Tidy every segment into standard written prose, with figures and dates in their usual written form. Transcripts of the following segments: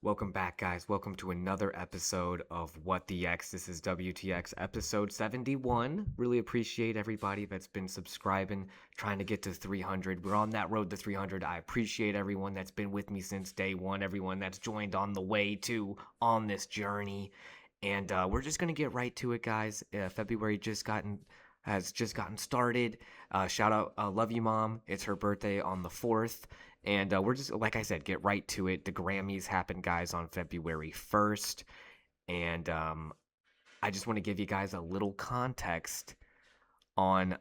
Welcome back, guys. Welcome to another episode of What the X. This is WTX episode 71. Really appreciate everybody that's been subscribing, trying to get to 300. We're on that road to 300. I appreciate everyone that's been with me since day one, everyone that's joined on the way to on this journey. And we're just going to get right to it, guys. February has just gotten started. Shout out, love you, mom. It's her birthday on the 4th. And we're just, like I said, get right to it. The Grammys happen, guys, on February 1st. And I just want to give you guys a little context on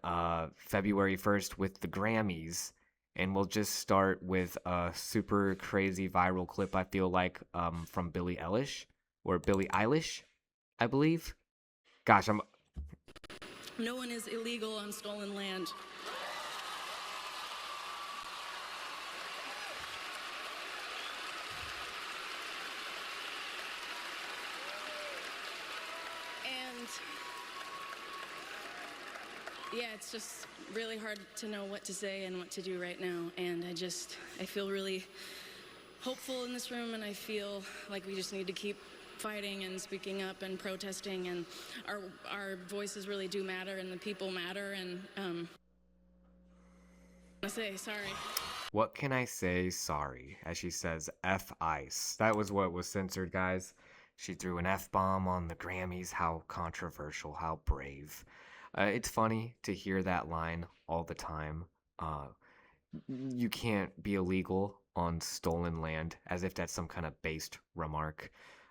February 1st with the Grammys. And we'll just start with a super crazy viral clip, I feel like, from Billie Eilish, I believe. Gosh, No one is illegal on stolen land. And yeah, it's just really hard to know what to say and what to do right now. And I feel really hopeful in this room, and I feel like we just need to keep fighting and speaking up and protesting, and our voices really do matter, and the people matter. And I say sorry. what can I say? Sorry, as she says, F ice. That was what was censored, guys. She threw an F bomb on the Grammys. How controversial, how brave. It's funny to hear that line all the time. Uh, you can't be illegal on stolen land, as if that's some kind of based remark.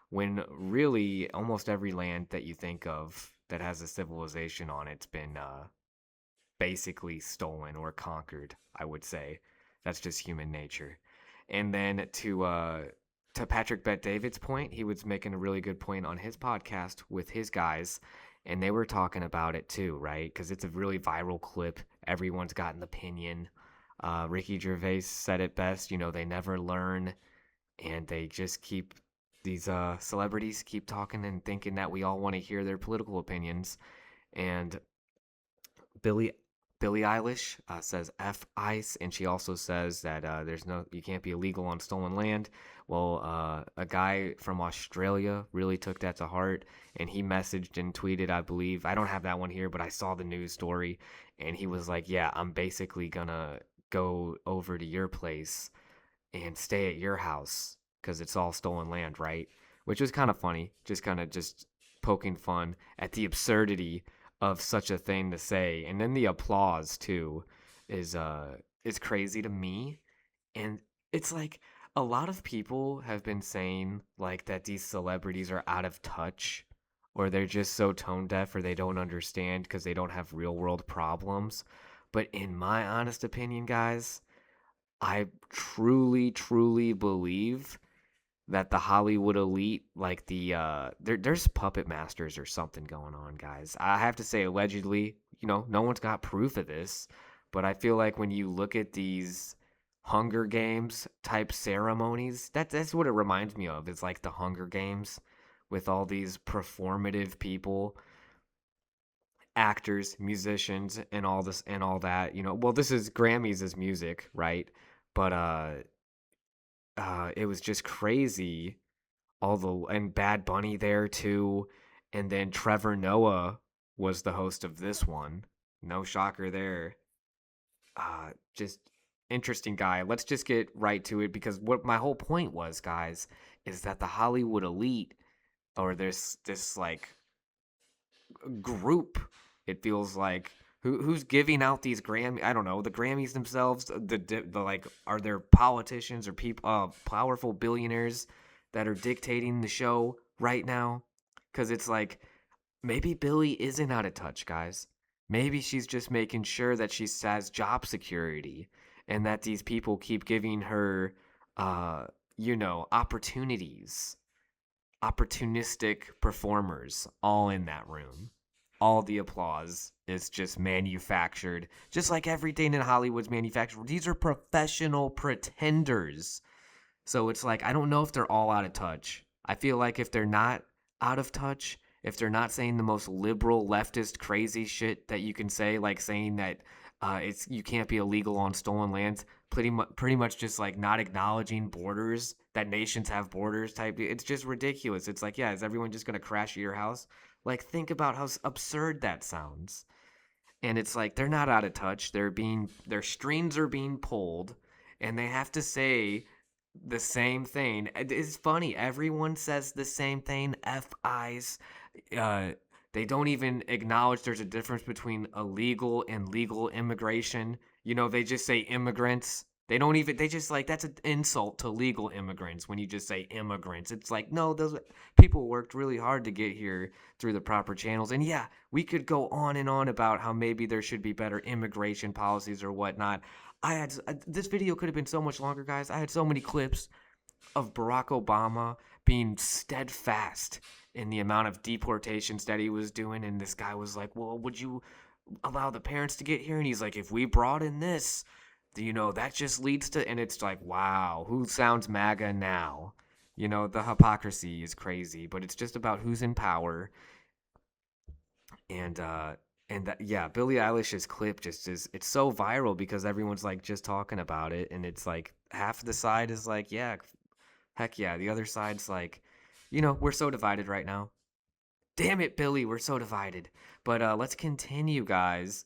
When really, almost every land that you think of that has a civilization on it's been basically stolen or conquered, I would say. That's just human nature. And then to Patrick Bet David's point, he was making a really good point on his podcast with his guys, and they were talking about it too, right? Because it's a really viral clip. Everyone's got an opinion. Ricky Gervais said it best. They never learn, and they just keep these celebrities keep talking and thinking that we all want to hear their political opinions. And Billie Billie Eilish says F ice, and she also says that you can't be illegal on stolen land. Well, a guy from Australia really took that to heart, and he messaged and tweeted, I believe. I don't have that one here, but I saw the news story, and he was like, "Yeah, I'm basically gonna go over to your place and stay at your house because it's all stolen land, right?" Which was kind of funny, just poking fun at the absurdity of such a thing to say. And then the applause too is crazy to me. And it's like a lot of people have been saying like that these celebrities are out of touch, or they're just so tone deaf, or they don't understand because they don't have real world problems. But in my honest opinion, guys, I truly, truly believe that the Hollywood elite, like there's puppet masters or something going on, guys. I have to say, allegedly, no one's got proof of this, but I feel like when you look at these Hunger Games type ceremonies, that's what it reminds me of. It's like the Hunger Games with all these performative people, actors, musicians, and all this and all that. Well, this is Grammys is music, right? But it was just crazy. And Bad Bunny there too, and then Trevor Noah was the host of this one. No shocker there. Just interesting guy. Let's just get right to it, because what my whole point was, guys, is that the Hollywood elite, or this like group, it feels like, who's giving out these Grammy? I don't know, the Grammys themselves. The like, are there politicians or people, powerful billionaires that are dictating the show right now? Because it's like, maybe Billie isn't out of touch, guys. Maybe she's just making sure that she has job security, and that these people keep giving her, opportunities. Opportunistic performers all in that room. All the applause is just manufactured, just like everything in Hollywood's manufactured. These are professional pretenders. So it's like, I don't know if they're all out of touch. I feel like if they're not out of touch, if they're not saying the most liberal, leftist, crazy shit that you can say, like saying that It's you can't be illegal on stolen lands. Pretty much just like not acknowledging borders that nations have borders type. It's just ridiculous. It's like, yeah, is everyone just gonna crash at your house? Like, think about how absurd that sounds. And it's like they're not out of touch. Their strings are being pulled, and they have to say the same thing. It's funny. Everyone says the same thing. FIs. Uh, they don't even acknowledge there's a difference between illegal and legal immigration. You know, they just say immigrants. They don't even. They just like that's an insult to legal immigrants when you just say immigrants. It's like no, those people worked really hard to get here through the proper channels. And yeah, we could go on and on about how maybe there should be better immigration policies or whatnot. This video could have been so much longer, guys. I had so many clips of Barack Obama being steadfast in the amount of deportations that he was doing, and this guy was like, "Well, would you allow the parents to get here?" And he's like, "If we brought in this, you know, that just leads to," and it's like, wow, who sounds MAGA now? You know, the hypocrisy is crazy, but it's just about who's in power. And yeah, Billie Eilish's clip just is it's so viral because everyone's like just talking about it, and it's like half the side is like, yeah, heck yeah, the other side's like, you know, we're so divided right now. Damn it, Billy, we're so divided. But let's continue, guys,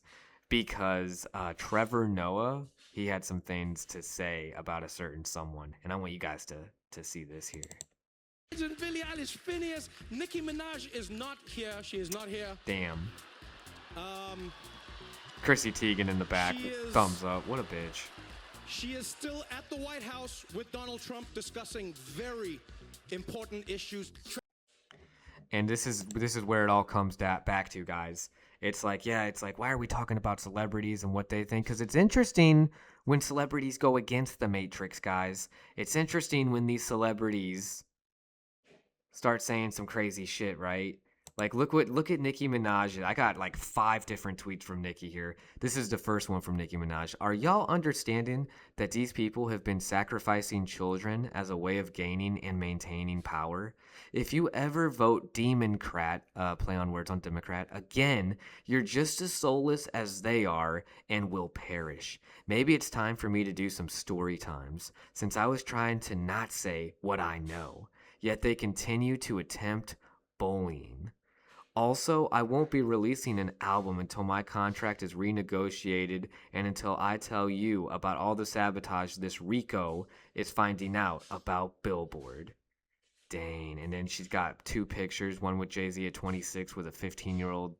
because Trevor Noah, he had some things to say about a certain someone, and I want you guys to see this here. Billie Eilish, Phineas, Nicki Minaj is not here. She is not here. Damn. Chrissy Teigen in the back, thumbs up. What a bitch. She is still at the White House with Donald Trump discussing very important issues. And this is where it all comes back to, guys. It's like, yeah, it's like, why are we talking about celebrities and what they think? Because it's interesting when celebrities go against the Matrix, guys. It's interesting when these celebrities start saying some crazy shit, right? Like, look at Nicki Minaj. I got like 5 different tweets from Nicki here. This is the first one from Nicki Minaj. Are y'all understanding that these people have been sacrificing children as a way of gaining and maintaining power? If you ever vote Democrat, play on words on Democrat, again, you're just as soulless as they are and will perish. Maybe it's time for me to do some story times, since I was trying to not say what I know, yet they continue to attempt bullying. Also, I won't be releasing an album until my contract is renegotiated and until I tell you about all the sabotage this Rico is finding out about Billboard. Dang. And then she's got 2 pictures, one with Jay-Z at 26 with a 15-year-old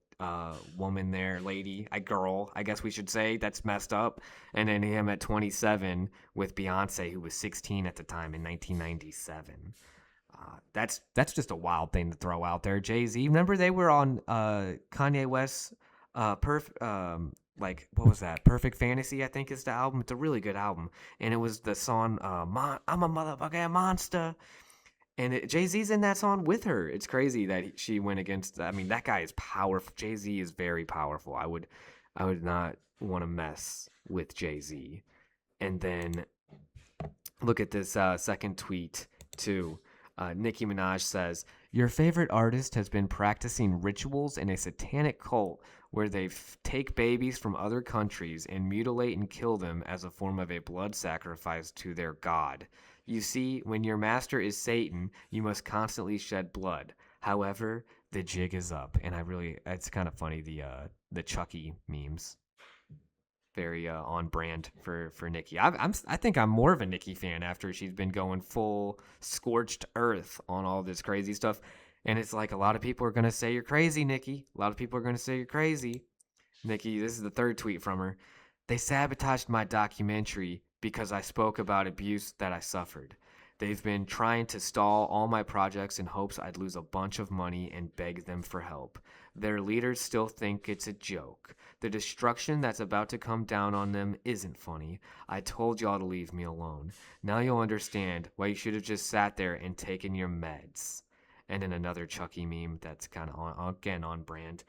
woman there, lady, a girl, I guess we should say. That's messed up. And then him at 27 with Beyonce, who was 16 at the time in 1997. That's just a wild thing to throw out there. Jay-Z, remember they were on Kanye West's like, what was that? Perfect Fantasy, I think is the album. It's a really good album, and it was the song I'm a motherfucking monster. And Jay-Z's in that song with her. It's crazy that she went against. I mean, that guy is powerful. Jay-Z is very powerful. I would not want to mess with Jay-Z. And then look at this second tweet too. Nicki Minaj says, "Your favorite artist has been practicing rituals in a satanic cult where they take babies from other countries and mutilate and kill them as a form of a blood sacrifice to their god. You see, when your master is Satan, you must constantly shed blood. However, the jig is up." And it's kind of funny, the Chucky memes. Very on brand for Nicki. I think I'm more of a Nicki fan after she's been going full scorched earth on all this crazy stuff. And it's like a lot of people are gonna say you're crazy, Nicki. A lot of people are gonna say you're crazy. Nicki, this is the 3rd tweet from her. "They sabotaged my documentary because I spoke about abuse that I suffered. They've been trying to stall all my projects in hopes I'd lose a bunch of money and beg them for help. Their leaders still think it's a joke. The destruction that's about to come down on them isn't funny. I told y'all to leave me alone. Now you'll understand why you should have just sat there and taken your meds." And then another Chucky meme that's kind of on brand.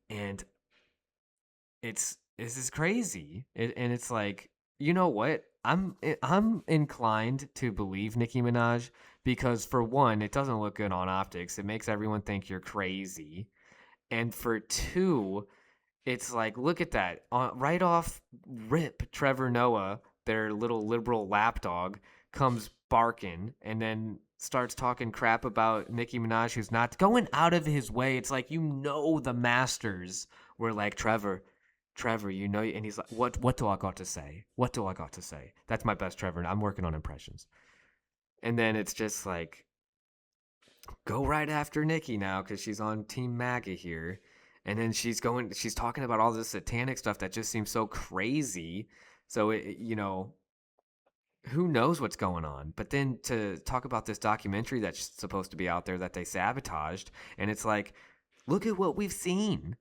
And this is crazy. And it's like, you know what? I'm inclined to believe Nicki Minaj because, for one, it doesn't look good on optics. It makes everyone think you're crazy. And for 2, It's like, look at that. Right off rip, Trevor Noah, their little liberal lapdog, comes barking and then starts talking crap about Nicki Minaj, who's not going out of his way. It's like, the masters were like, Trevor, and he's like, what do I got to say? What do I got to say? That's my best Trevor. I'm working on impressions. And then it's just like, go right after Nikki now because she's on Team MAGA here. And then she's talking about all this satanic stuff that just seems so crazy. So, who knows what's going on? But then to talk about this documentary that's supposed to be out there that they sabotaged, and it's like, look at what we've seen.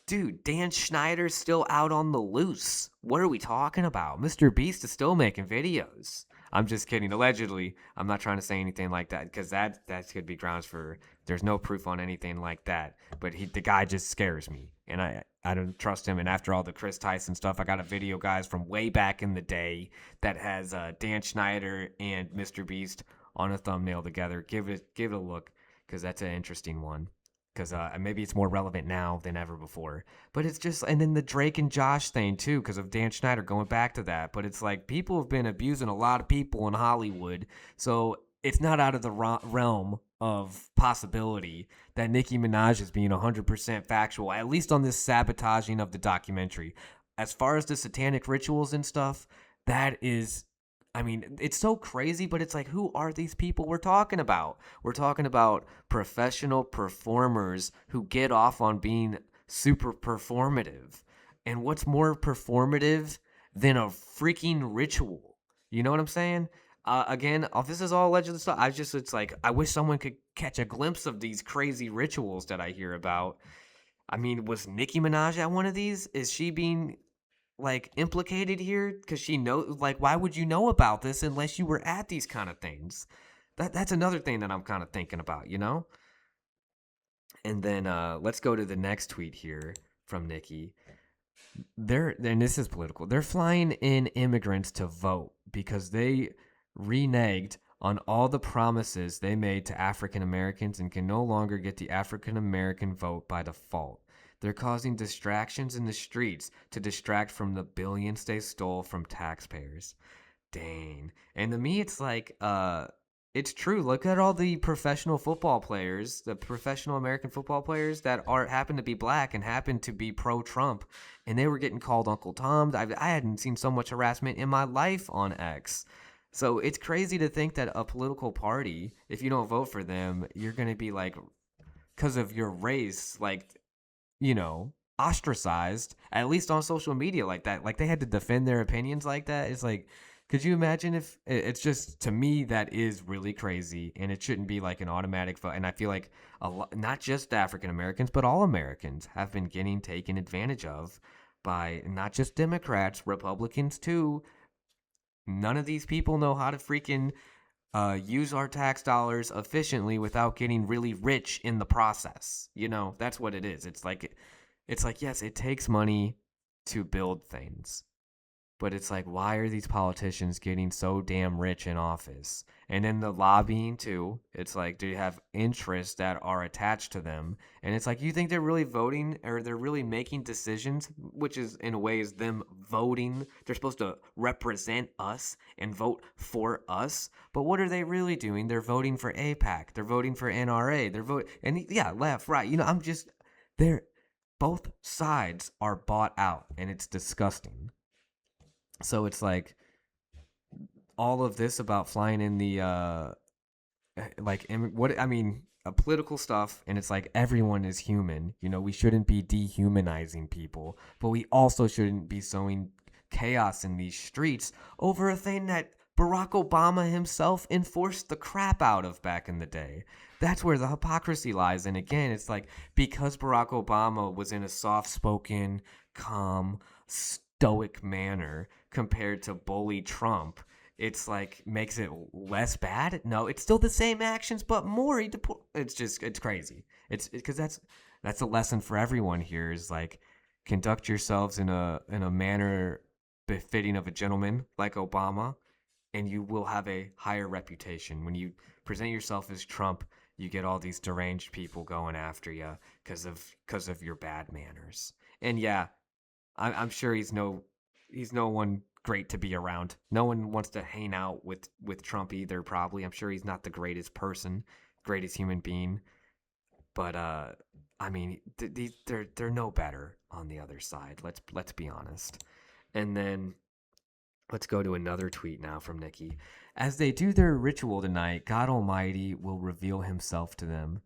Dude, Dan Schneider's still out on the loose. What are we talking about? Mr. Beast is still making videos. I'm just kidding. Allegedly, I'm not trying to say anything like that because that could be grounds for. There's no proof on anything like that. But the guy just scares me, and I don't trust him. And after all the Chris Tyson stuff, I got a video, guys, from way back in the day that has Dan Schneider and Mr. Beast on a thumbnail together. Give it a look because that's an interesting one because maybe it's more relevant now than ever before. But it's just, and then the Drake and Josh thing too, because of Dan Schneider going back to that. But it's like people have been abusing a lot of people in Hollywood, so it's not out of the realm of possibility that Nicki Minaj is being 100% factual, at least on this sabotaging of the documentary. As far as the satanic rituals and stuff, that is, I mean, it's so crazy, but it's like, who are these people we're talking about? We're talking about professional performers who get off on being super performative. And what's more performative than a freaking ritual? You know what I'm saying? Again, this is all alleged stuff. It's like, I wish someone could catch a glimpse of these crazy rituals that I hear about. I mean, was Nicki Minaj at one of these? Is she being like implicated here because she knows, like, why would you know about this unless you were at these kind of things? That's another thing that I'm kind of thinking about. And then let's go to the next tweet here from Nikki. And this is political. They're flying in immigrants to vote because they reneged on all the promises they made to African Americans and can no longer get the African American vote by default. They're causing distractions in the streets to distract from the billions they stole from taxpayers. Dang. And to me, it's like, it's true. Look at all the professional football players, the professional American football players that happen to be black and happen to be pro-Trump, and they were getting called Uncle Tom. I hadn't seen so much harassment in my life on X. So it's crazy to think that a political party, if you don't vote for them, you're going to be like, because of your race, like, ostracized, at least on social media like that. Like they had to defend their opinions like that. It's like, could you imagine if it's just, to me, that is really crazy, and it shouldn't be like an automatic vote. And I feel like not just African Americans, but all Americans have been getting taken advantage of by not just Democrats, Republicans too. None of these people know how to freaking use our tax dollars efficiently without getting really rich in the process. That's what it is. It's like, yes, it takes money to build things. But it's like, why are these politicians getting so damn rich in office? And then the lobbying too. It's like, do you have interests that are attached to them? And it's like, you think they're really voting or they're really making decisions, which is in a way is them voting. They're supposed to represent us and vote for us. But what are they really doing? They're voting for AIPAC. They're voting for NRA. They're voting, and yeah, left, right. They're both sides are bought out, and it's disgusting. So it's like all of this about flying in the political stuff, and it's like everyone is human. We shouldn't be dehumanizing people, but we also shouldn't be sowing chaos in these streets over a thing that Barack Obama himself enforced the crap out of back in the day. That's where the hypocrisy lies. And again, it's like, because Barack Obama was in a soft-spoken, calm, stoic manner compared to bully Trump, it's like makes it less bad. No, it's still the same actions, but more. It's crazy. It's because that's a lesson for everyone here. Is like, conduct yourselves in a manner befitting of a gentleman like Obama, and you will have a higher reputation. When you present yourself as Trump, you get all these deranged people going after you because of your bad manners. And yeah, I'm sure he's no one great to be around. No one wants to hang out with Trump either. Probably, I'm sure he's not the greatest person, greatest human being. But I mean, they're no better on the other side. Let's be honest. And then let's go to another tweet now from Nicki. As they do their ritual tonight, God Almighty will reveal Himself to them.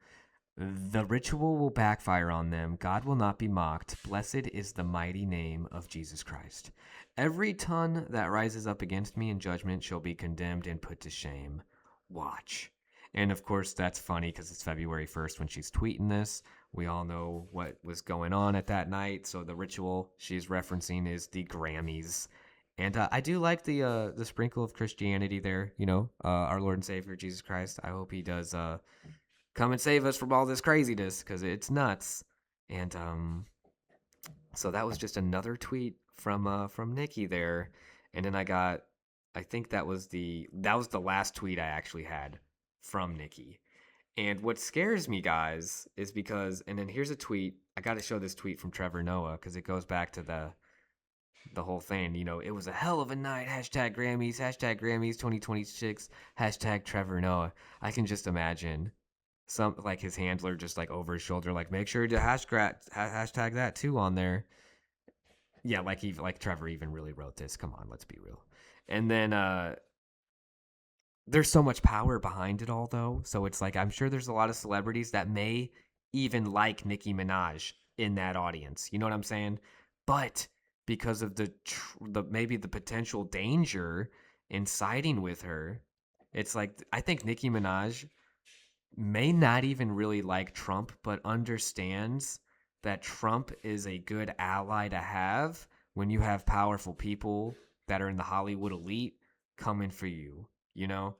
The ritual will backfire on them. God will not be mocked. Blessed is the mighty name of Jesus Christ. Every tongue that rises up against me in judgment shall be condemned and put to shame. Watch. And of course, that's funny because it's February 1st when she's tweeting this. We all know what was going on at that night. So the ritual she's referencing is the Grammys. And I do like the sprinkle of Christianity there. You know, our Lord and Savior Jesus Christ. I hope He does come and save us from all this craziness because it's nuts. And so that was just another tweet from Nicki there. And then I think that was the last tweet I actually had from Nicki. And what scares me, guys, is because, and then here's a tweet. I got to show this tweet from Trevor Noah because it goes back to the whole thing. You know, it was a hell of a night. Hashtag Grammys 2026. Hashtag Trevor Noah. I can just imagine some like his handler just like over his shoulder, like make sure to hashtag that too on there. Yeah, like Trevor even really wrote this. Come on, let's be real. And then there's so much power behind it all though. So it's like I'm sure there's a lot of celebrities that may even like Nicki Minaj in that audience. You know what I'm saying? But because of the maybe the potential danger in siding with her, it's like I think Nicki Minaj may not even really like Trump, but understands that Trump is a good ally to have when you have powerful people that are in the Hollywood elite coming for you. You know,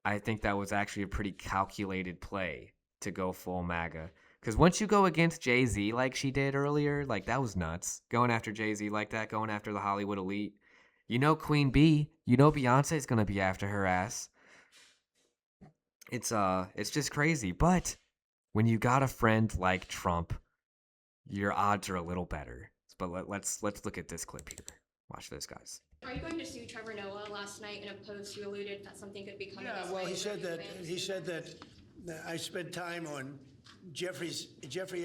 I think that was actually a pretty calculated play to go full MAGA. Because once you go against Jay-Z like she did earlier, like that was nuts. Going after Jay-Z like that, going after the Hollywood elite. You know Queen B, you know Beyonce's going to be after her ass. It's just crazy. But when you got a friend like Trump, your odds are a little better. But let's look at this clip here. Watch this, guys. Are you going to sue Trevor Noah? Last night in a post, you alluded that something could be coming. Yeah, well, he said that I spent time on Jeffrey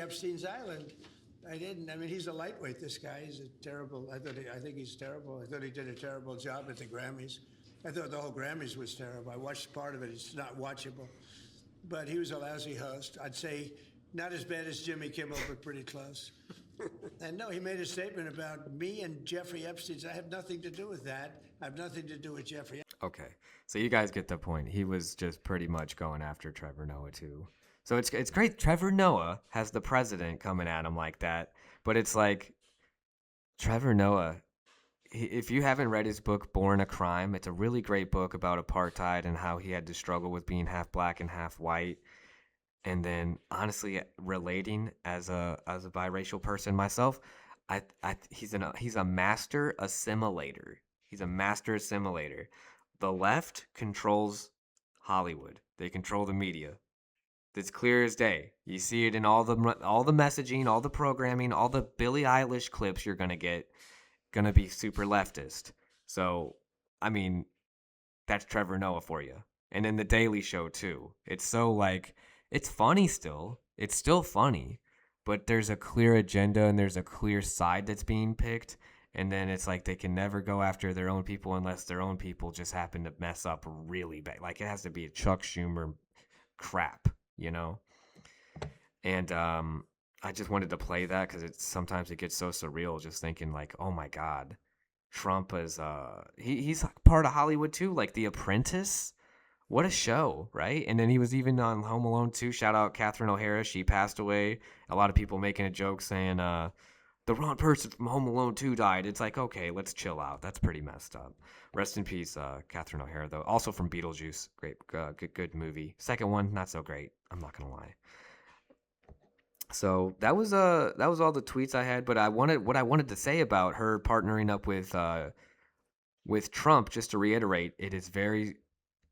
Epstein's island. I didn't. I mean, he's a lightweight. This guy, he's a terrible. I think he's terrible. I thought he did a terrible job at the Grammys. I thought the whole Grammys was terrible. I watched part of it. It's not watchable. But he was a lousy host. I'd say not as bad as Jimmy Kimmel, but pretty close. And no, he made a statement about me and Jeffrey Epstein. I have nothing to do with that. I have nothing to do with Jeffrey. Okay, so you guys get the point. He was just pretty much going after Trevor Noah too. So it's great. Trevor Noah has the president coming at him like that, but it's like Trevor Noah. If you haven't read his book Born a Crime, it's a really great book about apartheid and how he had to struggle with being half black and half white. And then honestly relating as a biracial person myself, he's a master assimilator. He's a master assimilator. The left controls Hollywood. They control the media. It's clear as day. You see it in all the messaging, all the programming, all the Billie Eilish clips you're gonna get. Gonna be super leftist. So, I mean, that's Trevor Noah for you. And then the Daily Show too. It's so like, it's funny still. It's still funny, but there's a clear agenda and there's a clear side that's being picked. And then it's like they can never go after their own people unless their own people just happen to mess up really bad. Like it has to be a Chuck Schumer crap, you know? And I just wanted to play that because sometimes it gets so surreal just thinking like, oh my God, Trump is he's part of Hollywood too, like The Apprentice. What a show, right? And then he was even on Home Alone 2. Shout out Catherine O'Hara. She passed away. A lot of people making a joke saying the wrong person from Home Alone 2 died. It's like, okay, let's chill out. That's pretty messed up. Rest in peace, Catherine O'Hara, though. Also from Beetlejuice. Great, good movie. Second one, not so great. I'm not going to lie. So that was all the tweets I had. But what I wanted to say about her partnering up with Trump, just to reiterate, it is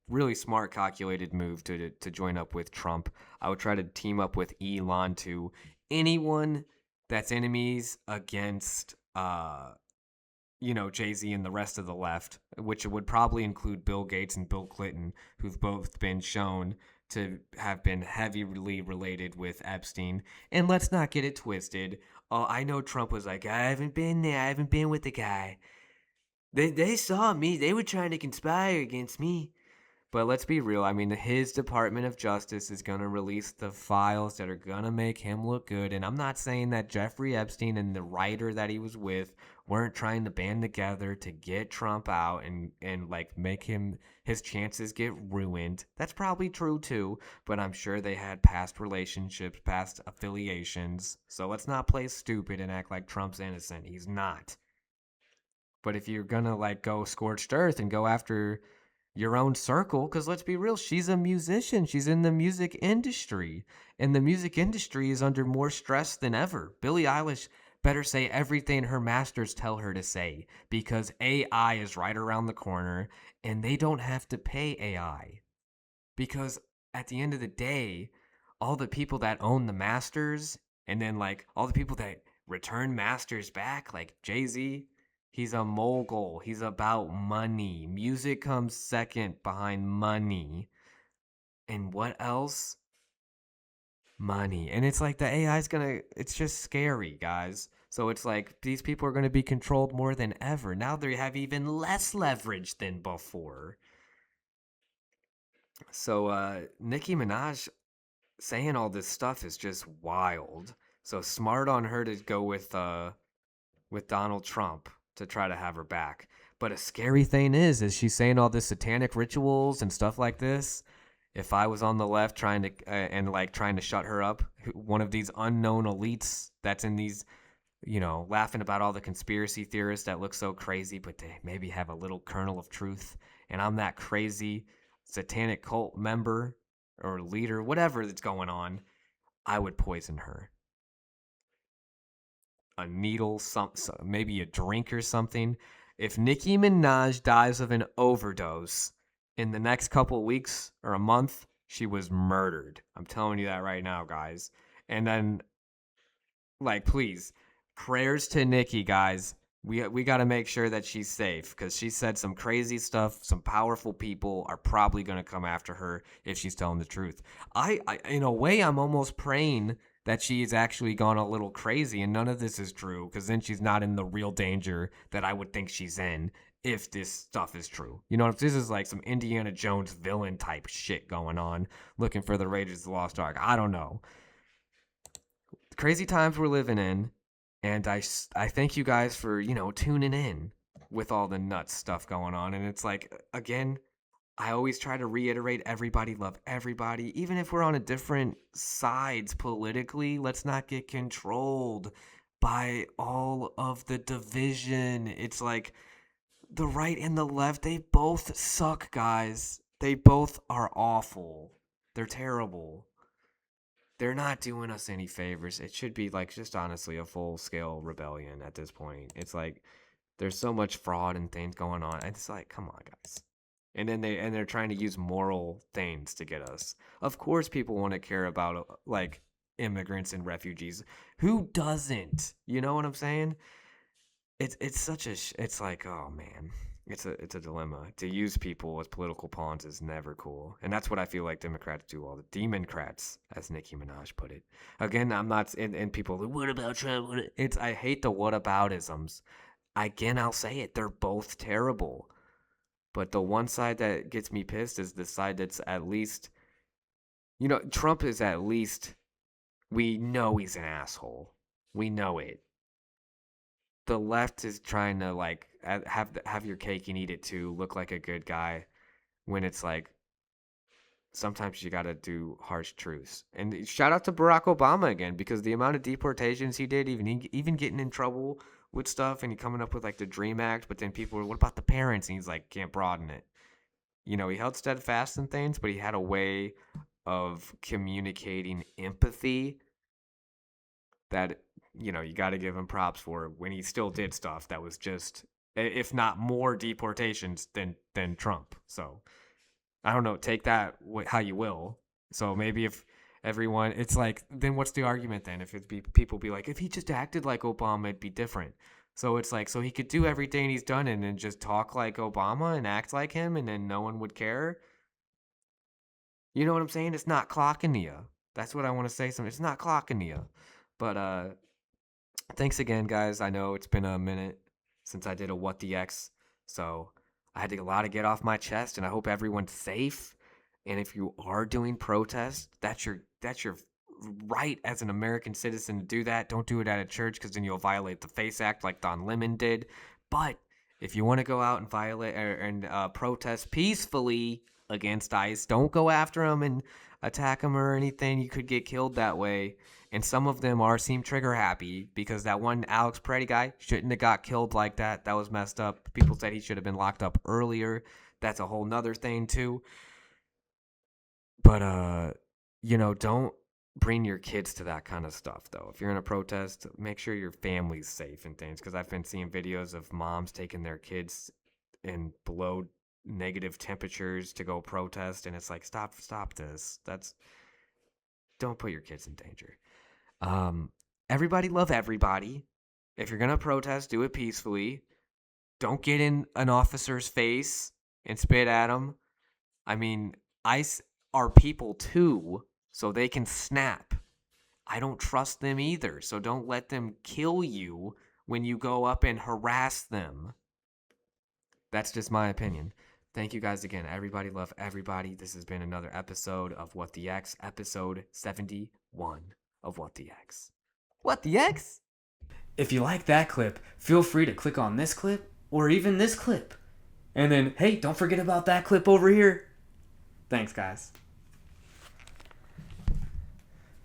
really smart, calculated move to join up with Trump. I would try to team up with Elon too. Anyone that's enemies against Jay-Z and the rest of the left, which would probably include Bill Gates and Bill Clinton, who've both been shown to have been heavily related with Epstein. And let's not get it twisted. I know Trump was like, I haven't been there. I haven't been with the guy. They saw me. They were trying to conspire against me. But let's be real. I mean, his Department of Justice is going to release the files that are going to make him look good. And I'm not saying that Jeffrey Epstein and the writer that he was with weren't trying to band together to get Trump out and like make his chances get ruined. That's probably true too. But I'm sure they had past relationships, past affiliations. So let's not play stupid and act like Trump's innocent. He's not. But if you're going to like go scorched earth and go after your own circle, because let's be real, she's a musician, she's in the music industry, and the music industry is under more stress than ever. Billie Eilish better say everything her masters tell her to say, because AI is right around the corner and they don't have to pay AI, because at the end of the day, all the people that own the masters, and then like all the people that return masters back, like Jay-Z, he's a mogul. He's about money. Music comes second behind money. And what else? Money. And it's like the AI's it's just scary, guys. So it's like these people are gonna be controlled more than ever. Now they have even less leverage than before. So Nicki Minaj saying all this stuff is just wild. So smart on her to go with Donald Trump to try to have her back. But a scary thing is she's saying all this satanic rituals and stuff like this. If I was on the left trying to shut her up, one of these unknown elites that's in these, laughing about all the conspiracy theorists that look so crazy, but they maybe have a little kernel of truth, and I'm that crazy satanic cult member or leader, whatever that's going on, I would poison her. A needle, maybe a drink or something. If Nicki Minaj dies of an overdose in the next couple of weeks or a month, she was murdered. I'm telling you that right now, guys. And then, like, please, prayers to Nicki, guys. We got to make sure that she's safe, because she said some crazy stuff. Some powerful people are probably going to come after her if she's telling the truth. I in a way, I'm almost praying that she's actually gone a little crazy and none of this is true, because then she's not in the real danger that I would think she's in if this stuff is true. If this is like some Indiana Jones villain type shit going on, looking for the Raiders of the Lost Ark. I don't know. Crazy times we're living in, and I thank you guys for, tuning in with all the nuts stuff going on. And it's like, again, I always try to reiterate, everybody love everybody. Even if we're on a different sides politically, let's not get controlled by all of the division. It's like the right and the left, they both suck, guys. They both are awful. They're terrible. They're not doing us any favors. It should be like just honestly a full-scale rebellion at this point. It's like there's so much fraud and things going on. It's like, come on, guys. And then they're trying to use moral things to get us. Of course, people want to care about like immigrants and refugees. Who doesn't? You know what I'm saying? It's such it's like, oh man, it's a dilemma. To use people as political pawns is never cool, and that's what I feel like Democrats do all the Democrats, as Nicki Minaj put it. Again, I'm not and people. What about Trump? I hate the whataboutisms. Again, I'll say it. They're both terrible. But the one side that gets me pissed is the side that's at least, Trump is at least, we know he's an asshole. We know it. The left is trying to like have your cake and eat it too, look like a good guy, when it's like sometimes you got to do harsh truths. And shout out to Barack Obama again, because the amount of deportations he did, even getting in trouble with stuff, and he coming up with like the Dream Act, but then people were, what about the parents? And he's like, can't broaden it. He held steadfast in things, but he had a way of communicating empathy that, you got to give him props for, when he still did stuff that was just, if not more deportations than Trump. So I don't know, take that how you will. So maybe if Everyone, it's like, then what's the argument then? If people be like, if he just acted like Obama, it'd be different. So it's like, so he could do everything he's done and then just talk like Obama and act like him, and then no one would care. You know what I'm saying? It's not clocking you. That's what I want to say. It's not clocking you. But thanks again, guys. I know it's been a minute since I did a What the X, so I had a lot to get off my chest, and I hope everyone's safe. And if you are doing protests, that's your right as an American citizen to do that. Don't do it at a church, because then you'll violate the FACE Act like Don Lemon did. But if you want to go out and violate and protest peacefully against ICE, don't go after them and attack them or anything. You could get killed that way. And some of them seem trigger happy, because that one Alex Peretti guy shouldn't have got killed like that. That was messed up. People said he should have been locked up earlier. That's a whole nother thing too. But don't bring your kids to that kind of stuff, though. If you're in a protest, make sure your family's safe and things, because I've been seeing videos of moms taking their kids in below negative temperatures to go protest, and it's like, stop this. Don't put your kids in danger. Everybody love everybody. If you're gonna protest, do it peacefully. Don't get in an officer's face and spit at them. I mean, ICE are people too, so they can snap. I don't trust them either, so don't let them kill you when you go up and harass them. That's just my opinion. Thank you guys again. Everybody love everybody. This has been another episode of What the X, episode 71 of What the X. What the X? If you like that clip, feel free to click on this clip or even this clip. And then, hey, don't forget about that clip over here. Thanks, guys.